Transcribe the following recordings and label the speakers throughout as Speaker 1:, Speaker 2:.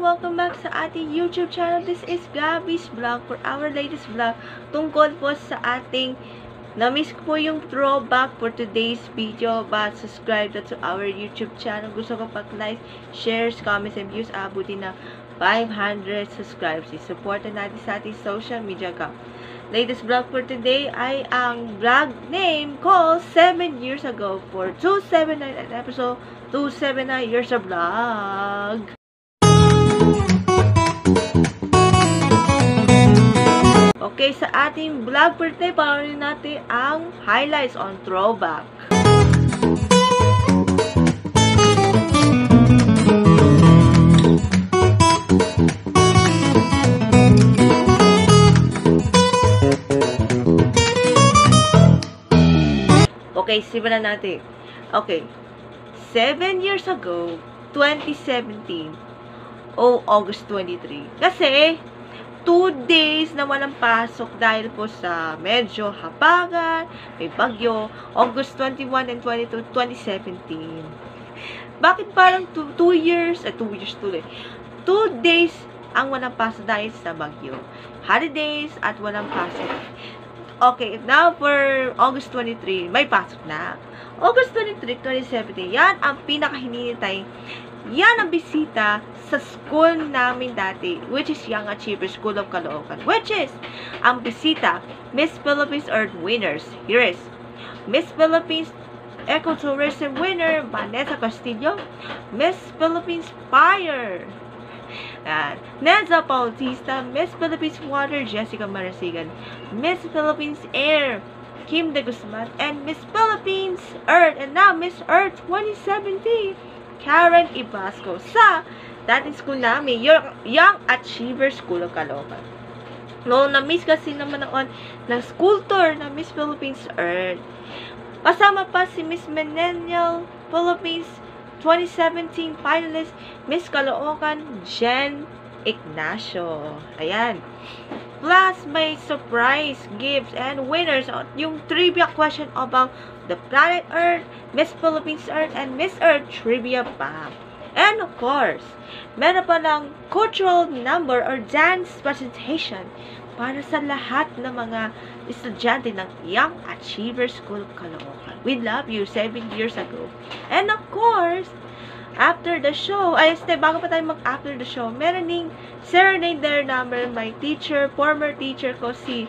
Speaker 1: welcome back sa ating YouTube channel. This is Gabby's Vlog for our latest vlog tungkol po sa ating na-miss ko po yung throwback for today's video, but subscribe na to our YouTube channel. Gusto ko pag-like, shares, comments, and views. Abutin na 500 subscribers. Support na natin sa ating social media account. Latest vlog for today ay ang vlog name called 7 years ago for 279 at episode 279 years of vlog. Okay, sa ating vlog for today, panoorin natin ang highlights on throwback. Okay, simulan natin. Okay, 7 years ago, 2017, August 23. Kasi, 2 days na walang pasok dahil po sa medyo habagat, may bagyo, August 21 and 22, 2017. Bakit parang 2 years, 2 years tuloy, 2 days ang walang pasok dahil sa bagyo. Holidays at walang pasok. Okay, now for August 23, may pasok na. August 23, 2017, yan ang pinakahinihintay. Yan ang bisita sa school namin dati, which is Young Achievers School of Caloocan. Which is, ang bisita, Miss Philippines Earth winners. Here is, Miss Philippines Ecotourism winner, Vanessa Castillo. Miss Philippines Fire, and Neza Bautista. Miss Philippines Water, Jessica Marasigan. Miss Philippines Air, Kim De Guzman. And Miss Philippines Earth, and now Miss Earth 2017, Karen Ibasco, sa dating school namin, Young Achievers School of Caloocan. No, na-miss kasi naman noon ng school tour na Miss Philippines Earth. Kasama pa si Miss Millennial Philippines 2017 finalist, Miss Caloocan, Jen Ignacio. Ayan. Plus, may surprise gifts and winners on yung trivia question about the planet Earth, Miss Philippines Earth, and Miss Earth trivia pa. And of course, meron pa ng cultural number or dance presentation para sa lahat ng mga estudyante ng Young Achievers School of Caloocan. We love you 7 years ago. And of course, after the show, bago pa tayo mag-after the show, meron ding serenade their number, my teacher, former teacher ko, si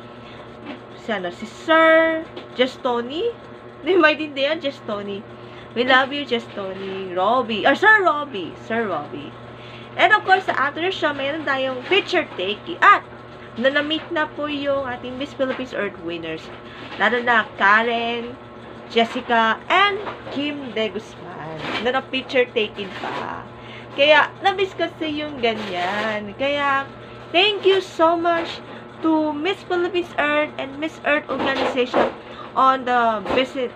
Speaker 1: Sir Justoni. Hindi maintindihan, Justoni. We love you, Justoni. Sir Robbie. And of course, after the show, meron tayong picture taking. At, na-meet na po yung ating Miss Philippines Earth winners. Lalo na Karen, Jessica, and Kim De Guzman. Na picture taking pa. Kaya, na-miss kasi yung ganyan. Kaya, thank you so much to Miss Philippines Earth and Miss Earth organization on the visit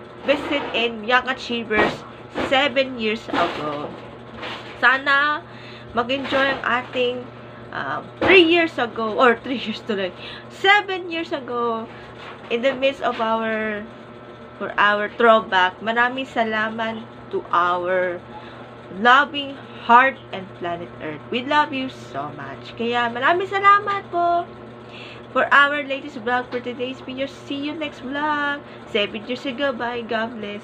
Speaker 1: in Young Achievers 7 years ago. Sana mag-enjoy ang ating 3 years ago, or 3 years tuloy, 7 years ago, in the midst of our throwback. Maraming salamat to our loving heart and planet Earth. We love you so much. Kaya maraming salamat po for our latest vlog for today's video. See you next vlog. 7 years ago. Bye. God bless.